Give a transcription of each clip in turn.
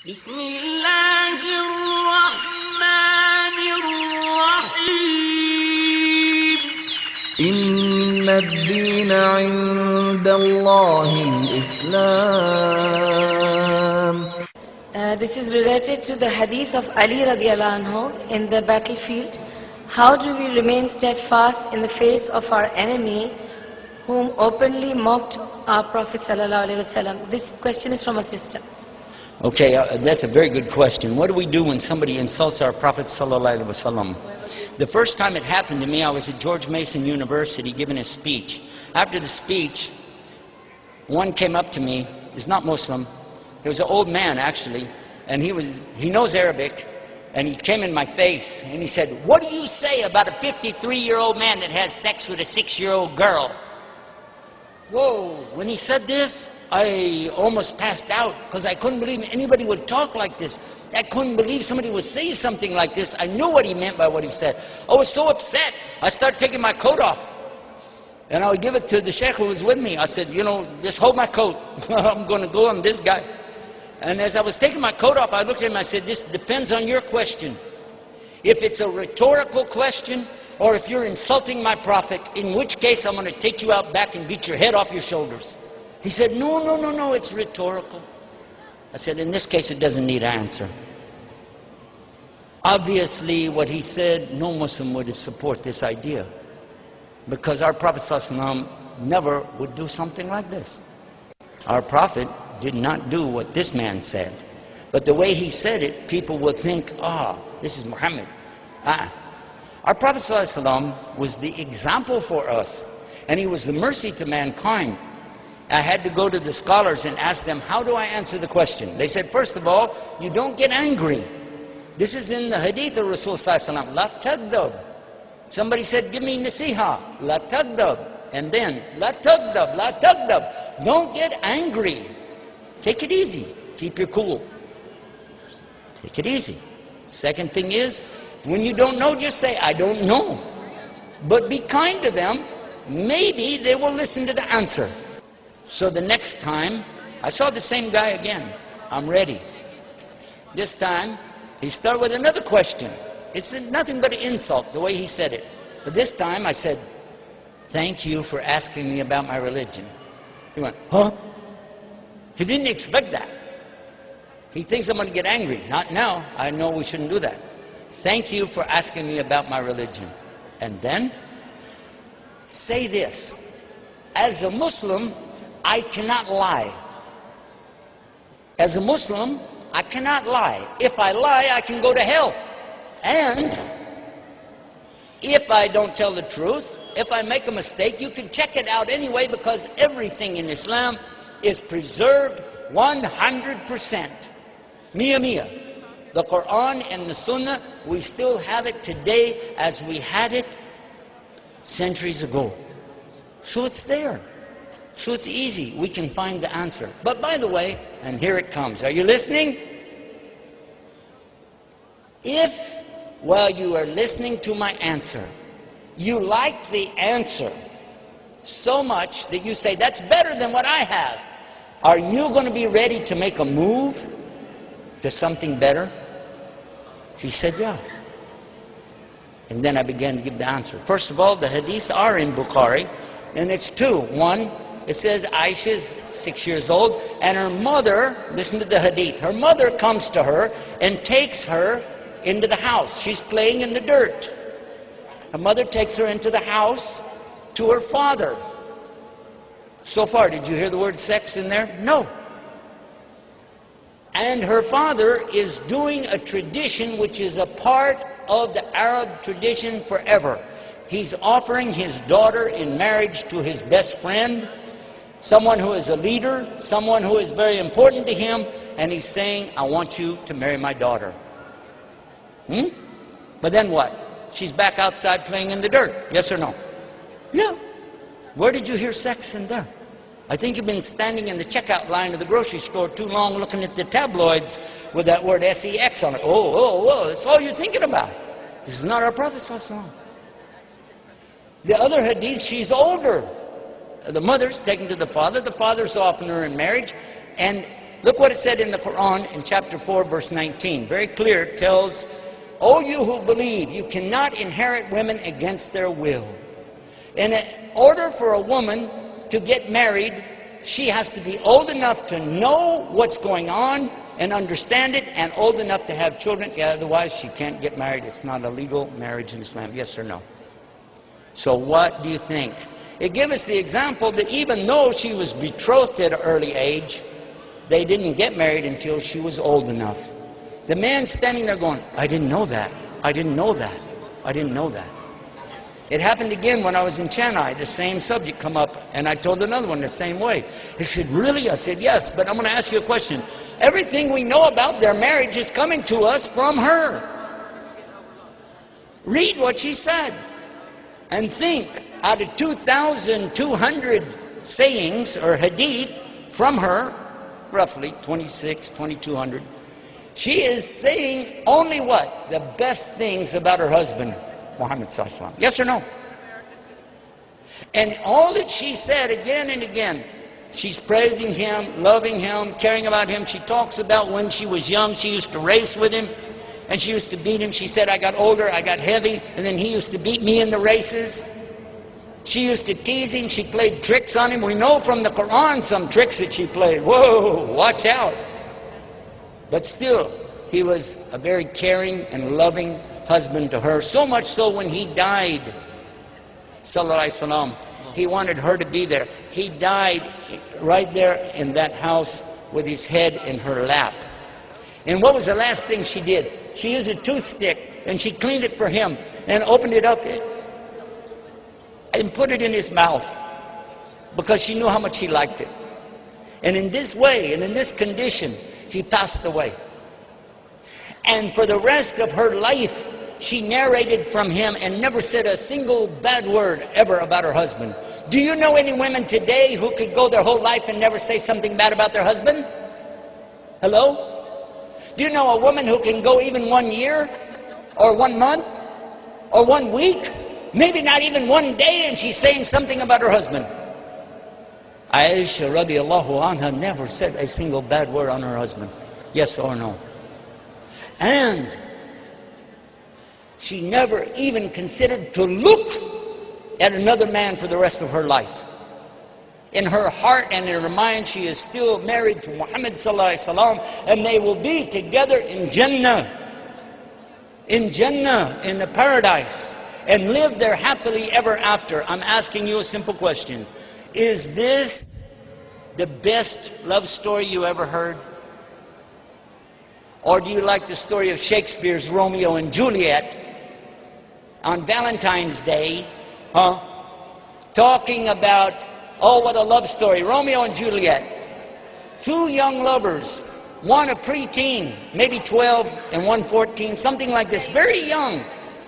بسم الله الرحمن الرحيم إن الدين عند الله الإسلام. This is related to the hadith of Ali radiallahu anhu in the battlefield. How do we remain steadfast in the face of our enemy whom openly mocked our Prophet sallallahu alaihi wasallam? This question is from a sister. Okay, that's a very good question. What do we do when somebody insults our Prophet sallallahu alaihi wasallam? The first time it happened to me, I was at George Mason University giving a speech. After the speech, one came up to me. He's not Muslim. He was an old man, actually, and he knows Arabic, and he came in my face, and he said, "What do you say about a 53-year-old man that has sex with a 6-year-old girl?" Whoa, when he said this, I almost passed out, because I couldn't believe anybody would talk like this. I couldn't believe somebody would say something like this. I knew what he meant by what he said. I was so upset, I started taking my coat off. And I would give it to the sheikh who was with me. I said, just hold my coat. I'm going to go on this guy. And as I was taking my coat off, I looked at him and I said, this depends on your question. If it's a rhetorical question, or if you're insulting my prophet, in which case I'm going to take you out back and beat your head off your shoulders. He said, no, it's rhetorical. I said, in this case, it doesn't need an answer. Obviously, what he said, no Muslim would support this idea, because our Prophet ﷺ never would do something like this. Our Prophet did not do what this man said. But the way he said it, people would think, this is Muhammad. Our Prophet ﷺ was the example for us, and he was the mercy to mankind. I had to go to the scholars and ask them, how do I answer the question? They said, first of all, you don't get angry. This is in the hadith of Rasul ﷺ, la tagdab. Somebody said, give me nasiha, la tagdab. And then, la tagdab, la tagdab. Don't get angry. Take it easy. Keep your cool. Take it easy. Second thing is, when you don't know, just say, I don't know. But be kind to them. Maybe they will listen to the answer. So the next time, I saw the same guy again. I'm ready. This time, he started with another question. It's nothing but an insult, the way he said it. But this time, I said, thank you for asking me about my religion. He went, huh? He didn't expect that. He thinks I'm going to get angry. Not now. I know we shouldn't do that. Thank you for asking me about my religion. And then, say this. As a Muslim, I cannot lie. As a Muslim, I cannot lie. If I lie, I can go to hell. And if I don't tell the truth, if I make a mistake, you can check it out anyway, because everything in Islam is preserved 100%. Mia mia. The Quran and the Sunnah, we still have it today as we had it centuries ago. So it's there. So it's easy. We can find the answer. But by the way, and here it comes. Are you listening? If, while you are listening to my answer, you like the answer so much that you say, that's better than what I have, are you going to be ready to make a move to something better? He said, yeah. And then I began to give the answer. First of all, the hadiths are in Bukhari, and it's two. One, it says Aisha's 6 years old, and her mother, listen to the hadith, her mother comes to her and takes her into the house. She's playing in the dirt. Her mother takes her into the house to her father. So far, did you hear the word sex in there? No. And her father is doing a tradition which is a part of the Arab tradition forever. He's offering his daughter in marriage to his best friend, someone who is a leader, someone who is very important to him, and he's saying, I want you to marry my daughter. But then what? She's back outside playing in the dirt. Yes or no? Yeah. Where did you hear sex in there? I think you've been standing in the checkout line of the grocery store too long looking at the tabloids with that word sex on it. Oh, that's all you're thinking about. This is not our Prophet ﷺ. The other hadith, she's older. The mother's taken to the father's offering her in marriage, and Look what it said in the Quran in chapter 4, verse 19. Very clear. It tells, "O you who believe, you cannot inherit women against their will." In order for a woman to get married, she has to be old enough to know what's going on and understand it, and old enough to have children. Yeah, otherwise she can't get married. It's not a legal marriage in Islam. Yes or no? So what do you think? It gives us the example that even though she was betrothed at an early age, they didn't get married until she was old enough. The man standing there going, "I didn't know that. I didn't know that. I didn't know that." It happened again when I was in Chennai. The same subject come up, and I told another one the same way. He said, "Really?" I said, "Yes, but I'm going to ask you a question. Everything we know about their marriage is coming to us from her. Read what she said and think, out of 2,200 sayings or hadith from her, roughly 2,200, she is saying only what? The best things about her husband, Muhammad sallallahu alaihi wasallam. Yes or no? And all that she said again and again, she's praising him, loving him, caring about him. She talks about when she was young, she used to race with him, and she used to beat him. She said, "I got older, I got heavy, and then he used to beat me in the races." She used to tease him. She played tricks on him. We know from the Quran some tricks that she played. Whoa, watch out. But still, he was a very caring and loving husband to her. So much so when he died, sallallahu alaihi wasallam, he wanted her to be there. He died right there in that house with his head in her lap. And what was the last thing she did? She used a toothstick and she cleaned it for him and opened it up and put it in his mouth because she knew how much he liked it. And in this way and in this condition, he passed away. And for the rest of her life, she narrated from him and never said a single bad word ever about her husband. Do you know any women today who could go their whole life and never say something bad about their husband? Hello? Do you know a woman who can go even 1 year or 1 month or 1 week, maybe not even 1 day, and she's saying something about her husband? Aisha radiallahu anha never said a single bad word on her husband. Yes or no? And she never even considered to look at another man for the rest of her life. In her heart and in her mind, she is still married to Muhammad sallallahu alaihi wasallam, and they will be together in Jannah, in the paradise, and live there happily ever after. I'm asking you a simple question. Is this the best love story you ever heard? Or do you like the story of Shakespeare's Romeo and Juliet on Valentine's Day, talking about, oh, what a love story, Romeo and Juliet. 2 young lovers, one a preteen, maybe 12, and one 14, something like this, very young,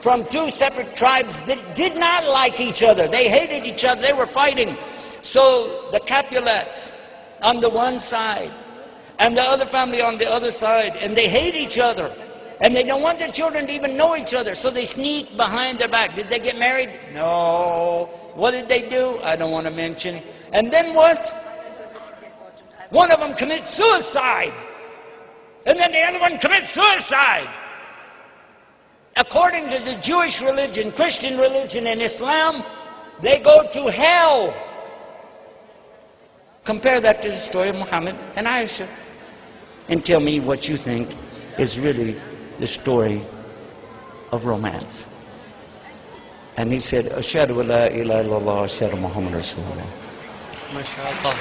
from 2 separate tribes that did not like each other. They hated each other, they were fighting. So the Capulets on the one side, and the other family on the other side, and they hate each other. And they don't want their children to even know each other, so they sneak behind their back. Did they get married? No. What did they do? I don't want to mention. And then what? One of them commits suicide. And then the other one commits suicide. According to the Jewish religion, Christian religion, and Islam, they go to hell. Compare that to the story of Muhammad and Aisha. And tell me what you think is really the story of romance. And he said, Ashhadu an la ilaha illallah, Ashhadu Muhammad Rasulullah. MashaAllah.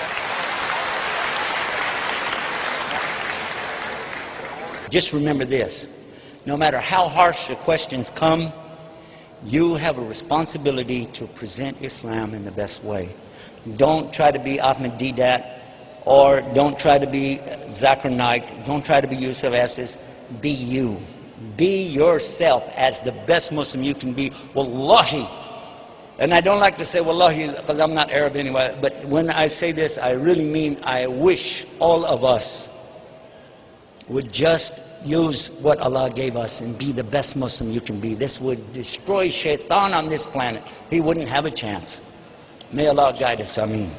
Just remember this, no matter how harsh the questions come, you have a responsibility to present Islam in the best way. Don't try to be Ahmed Deedat, or don't try to be Zakir Naik, don't try to be Yusuf Estes. Be you. Be yourself as the best Muslim you can be. Wallahi. And I don't like to say wallahi because I'm not Arab anyway, but when I say this, I really mean I wish all of us would just use what Allah gave us and be the best Muslim you can be. This would destroy shaitan on this planet. He wouldn't have a chance. May Allah guide us. Ameen.